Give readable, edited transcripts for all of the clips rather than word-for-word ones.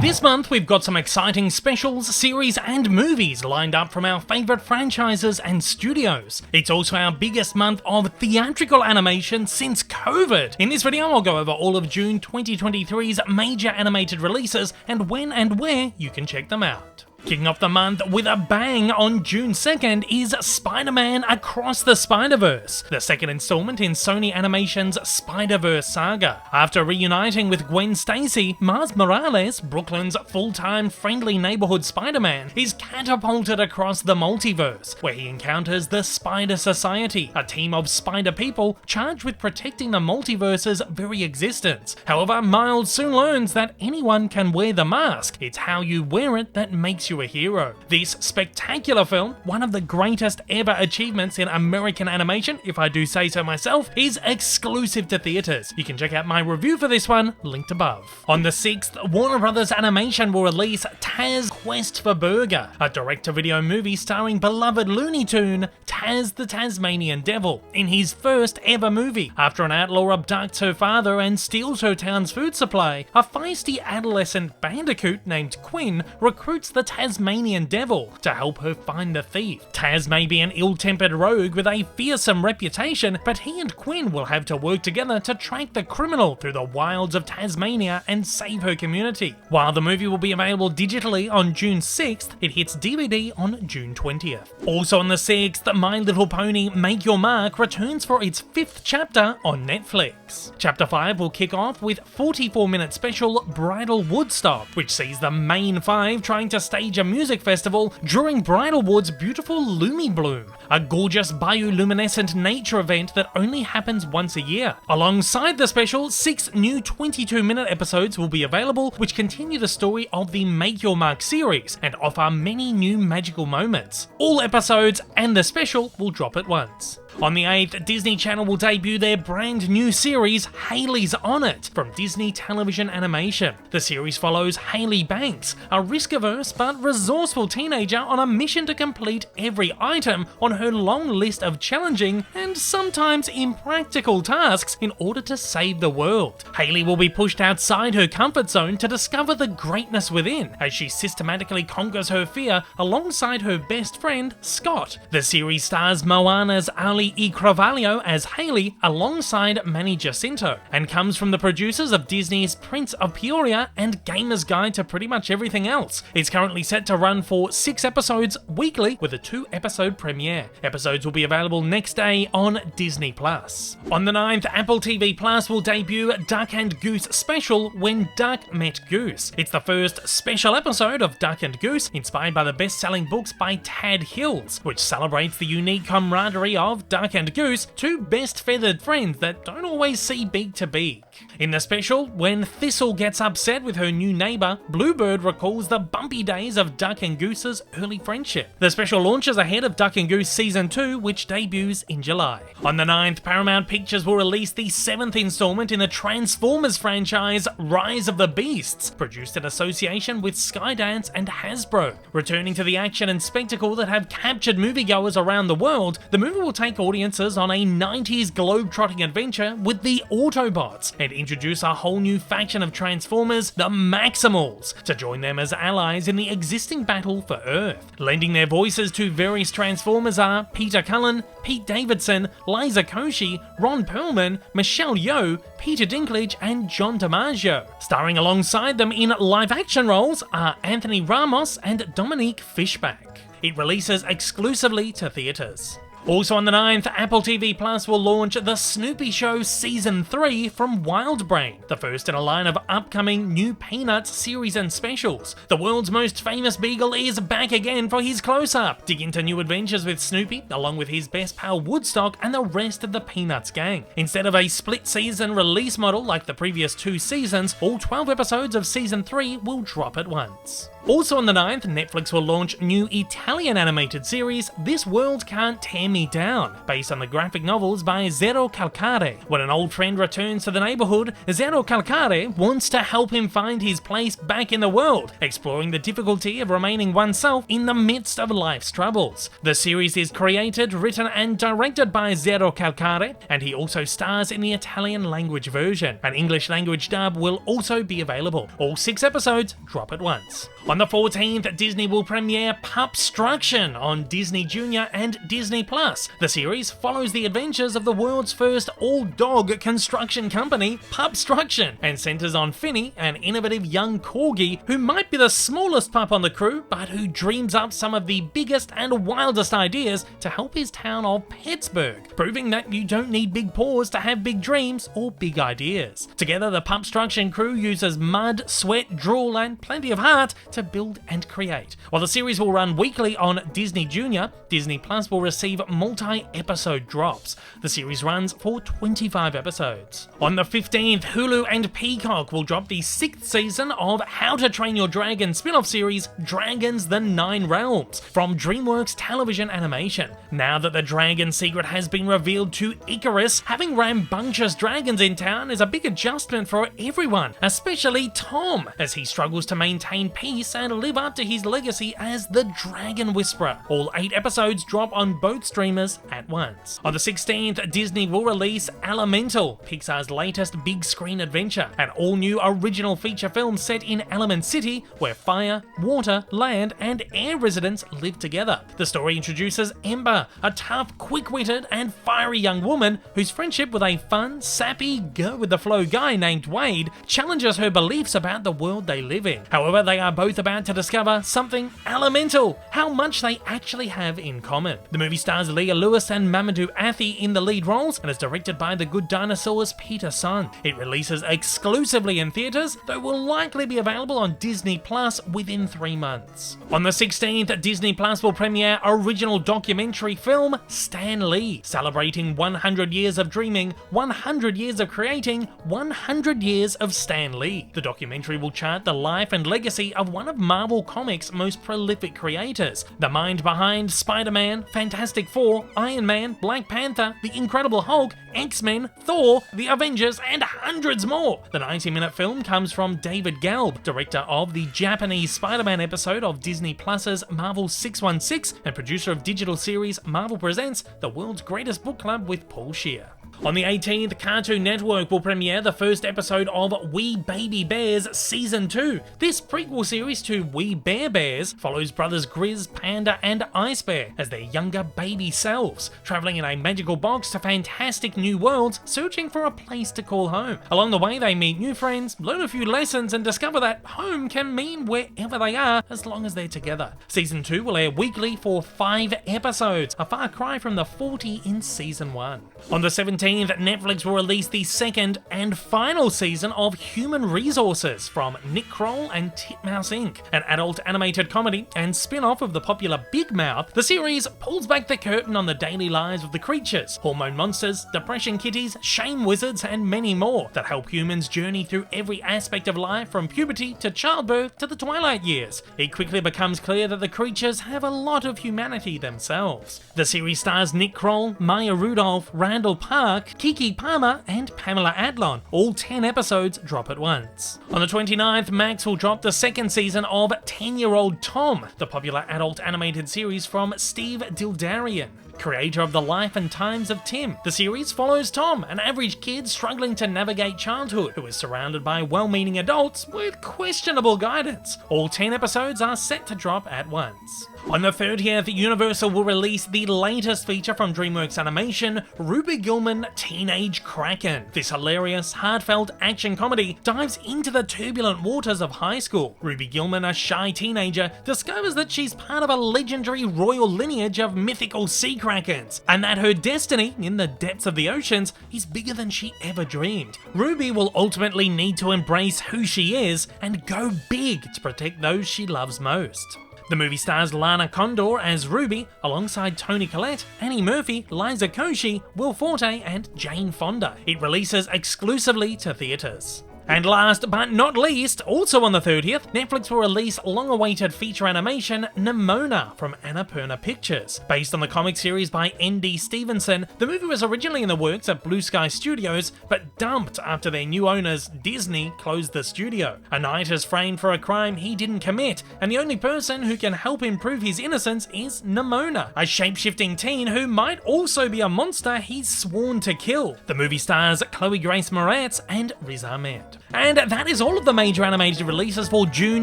This month we've got some exciting specials, series and movies lined up from our favourite franchises and studios. It's also our biggest month of theatrical animation since COVID. In this video I'll go over all of June 2023's major animated releases and when and where you can check them out. Kicking off the month with a bang on June 2nd is Spider-Man Across the Spiderverse, the second installment in Sony Animation's Spiderverse saga. After reuniting with Gwen Stacy, Miles Morales, Brooklyn's full-time friendly neighborhood Spider-Man, is catapulted across the multiverse, where he encounters the Spider Society, a team of spider people charged with protecting the multiverse's very existence. However, Miles soon learns that anyone can wear the mask. It's how you wear it that makes you a hero. This spectacular film, one of the greatest ever achievements in American animation, if I do say so myself, is exclusive to theaters. You can check out my review for this one, linked above. On the 6th, Warner Brothers Animation will release Taz Quest for Burger, a direct-to-video movie starring beloved Looney Tune, Taz the Tasmanian Devil, in his first ever movie. After an outlaw abducts her father and steals her town's food supply, a feisty adolescent bandicoot named Quinn recruits the Tasmanian Devil to help her find the thief. Taz may be an ill-tempered rogue with a fearsome reputation, but he and Quinn will have to work together to track the criminal through the wilds of Tasmania and save her community. While the movie will be available digitally on June 6th, it hits DVD on June 20th. Also on the 6th, My Little Pony Make Your Mark returns for its 5th chapter on Netflix. Chapter 5 will kick off with 44-minute special Bridal Woodstock, which sees the main five trying to stage a music festival during Bridalwood's beautiful Lumi Bloom, a gorgeous bioluminescent nature event that only happens once a year. Alongside the special, 6 new 22-minute episodes will be available, which continue the story of the Make Your Mark series and offer many new magical moments. All episodes and the special will drop at once. On the 8th, Disney Channel will debut their brand new series, Hailey's On It, from Disney Television Animation. The series follows Hailey Banks, a risk-averse but resourceful teenager on a mission to complete every item on her long list of challenging and sometimes impractical tasks in order to save the world. Hailey will be pushed outside her comfort zone to discover the greatness within, as she systematically conquers her fear alongside her best friend, Scott. The series stars Moana's Ali Carvalho as Hailey alongside Manny Jacinto, and comes from the producers of Disney's Prince of Peoria and Gamer's Guide to pretty much everything else. It's currently set to run for 6 episodes weekly with a 2-episode premiere. Episodes will be available next day on Disney+. On the 9th, Apple TV Plus will debut Duck and Goose Special When Duck Met Goose. It's the first special episode of Duck and Goose, inspired by the best-selling books by Tad Hills, which celebrates the unique camaraderie of Duck and Goose, two best-feathered friends that don't always see beak to beak. In the special, when Thistle gets upset with her new neighbour, Bluebird recalls the bumpy days of Duck and Goose's early friendship. The special launches ahead of Duck and Goose Season 2, which debuts in July. On the 9th, Paramount Pictures will release the 7th installment in the Transformers franchise, Rise of the Beasts, produced in association with Skydance and Hasbro. Returning to the action and spectacle that have captured moviegoers around the world, the movie will take audiences on a 90s globe-trotting adventure with the Autobots and introduce a whole new faction of Transformers, the Maximals, to join them as allies in the existing battle for Earth. Lending their voices to various Transformers are Peter Cullen, Pete Davidson, Liza Koshy, Ron Perlman, Michelle Yeoh, Peter Dinklage and John DiMaggio. Starring alongside them in live-action roles are Anthony Ramos and Dominique Fishback. It releases exclusively to theaters. Also on the 9th, Apple TV Plus will launch The Snoopy Show Season 3 from Wildbrain, the first in a line of upcoming new Peanuts series and specials. The world's most famous beagle is back again for his close-up. Dig into new adventures with Snoopy, along with his best pal Woodstock and the rest of the Peanuts gang. Instead of a split-season release model like the previous 2 seasons, all 12 episodes of Season 3 will drop at once. Also on the 9th, Netflix will launch new Italian animated series This World Can't Tear Me Down, based on the graphic novels by Zero Calcare. When an old friend returns to the neighborhood, Zero Calcare wants to help him find his place back in the world, exploring the difficulty of remaining oneself in the midst of life's troubles. The series is created, written and directed by Zero Calcare, and he also stars in the Italian language version. An English language dub will also be available. All 6 episodes drop at once. On the 14th, Disney will premiere Pupstruction on Disney Junior and Disney+. The series follows the adventures of the world's first all-dog construction company, Pubstruction, and centers on Finny, an innovative young corgi who might be the smallest pup on the crew, but who dreams up some of the biggest and wildest ideas to help his town of Pittsburgh, proving that you don't need big paws to have big dreams or big ideas. Together, the Pubstruction crew uses mud, sweat, drool, and plenty of heart to build and create. While the series will run weekly on Disney Junior, Disney Plus will receive multi-episode drops. The series runs for 25 episodes. On the 15th, Hulu and Peacock will drop the 6th season of How to Train Your Dragon spin-off series Dragons: The Nine Realms from DreamWorks Television Animation. Now that the dragon secret has been revealed to Icarus, having rambunctious dragons in town is a big adjustment for everyone, especially Tom, as he struggles to maintain peace and live up to his legacy as the Dragon Whisperer. All 8 episodes drop on both streamers at once. On the 16th, Disney will release Elemental, Pixar's latest big screen adventure, an all-new original feature film set in Element City, where fire, water, land, and air residents live together. The story introduces Ember, a tough, quick-witted, and fiery young woman whose friendship with a fun, sappy, go-with-the-flow guy named Wade challenges her beliefs about the world they live in. However, they are both about to discover something elemental, how much they actually have in common. The movie stars Leah Lewis and Mamadou Athie in the lead roles and is directed by The Good Dinosaur's Peter Sun. It releases exclusively in theaters, though will likely be available on Disney Plus within 3 months. On the 16th, Disney Plus will premiere original documentary film Stan Lee, celebrating 100 years of dreaming, 100 years of creating, 100 years of Stan Lee. The documentary will chart the life and legacy of one of Marvel Comics' most prolific creators, the mind behind Spider-Man, Fantastic Four, Iron Man, Black Panther, The Incredible Hulk, X-Men, Thor, The Avengers, and hundreds more. The 90-minute film comes from David Gelb, director of the Japanese Spider-Man episode of Disney Plus's Marvel 616 and producer of digital series Marvel Presents The World's Greatest Book Club with Paul Scheer. On the 18th, Cartoon Network will premiere the first episode of We Baby Bears Season 2. This prequel series to We Bear Bears follows brothers Grizz, Panda, and Ice Bear as their younger baby selves, traveling in a magical box to fantastic new worlds, searching for a place to call home. Along the way, they meet new friends, learn a few lessons, and discover that home can mean wherever they are as long as they're together. Season 2 will air weekly for 5 episodes, a far cry from the 40 in Season 1. On the 17th, Netflix will release the 2nd and final season of Human Resources from Nick Kroll and Titmouse Inc., an adult animated comedy and spin-off of the popular Big Mouth. The series pulls back the curtain on the daily lives of the creatures, hormone monsters, depression kitties, shame wizards, and many more that help humans journey through every aspect of life from puberty to childbirth to the twilight years. It quickly becomes clear that the creatures have a lot of humanity themselves. The series stars Nick Kroll, Maya Rudolph, Randall Park, Kiki Palmer, and Pamela Adlon. All 10 episodes drop at once. On the 29th, Max will drop the 2nd season of 10-Year-Old Tom, the popular adult animated series from Steve Dildarian, creator of The Life and Times of Tim. The series follows Tom, an average kid struggling to navigate childhood, who is surrounded by well-meaning adults with questionable guidance. All 10 episodes are set to drop at once. On the 30th, Universal will release the latest feature from DreamWorks Animation, Ruby Gillman Teenage Kraken. This hilarious, heartfelt action comedy dives into the turbulent waters of high school. Ruby Gillman, a shy teenager, discovers that she's part of a legendary royal lineage of mythical sea krakens, and that her destiny in the depths of the oceans is bigger than she ever dreamed. Ruby will ultimately need to embrace who she is and go big to protect those she loves most. The movie stars Lana Condor as Ruby, alongside Toni Collette, Annie Murphy, Liza Koshy, Will Forte, and Jane Fonda. It releases exclusively to theaters. And last but not least, also on the 30th, Netflix will release long-awaited feature animation Nimona from Annapurna Pictures. Based on the comic series by N.D. Stevenson, the movie was originally in the works at Blue Sky Studios, but dumped after their new owners, Disney, closed the studio. A knight is framed for a crime he didn't commit, and the only person who can help him prove his innocence is Nimona, a shape-shifting teen who might also be a monster he's sworn to kill. The movie stars Chloe Grace Moretz and Riz Ahmed. And that is all of the major animated releases for June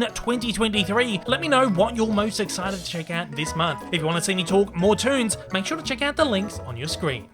2023. Let me know what you're most excited to check out this month. If you want to see me talk more toons, make sure to check out the links on your screen.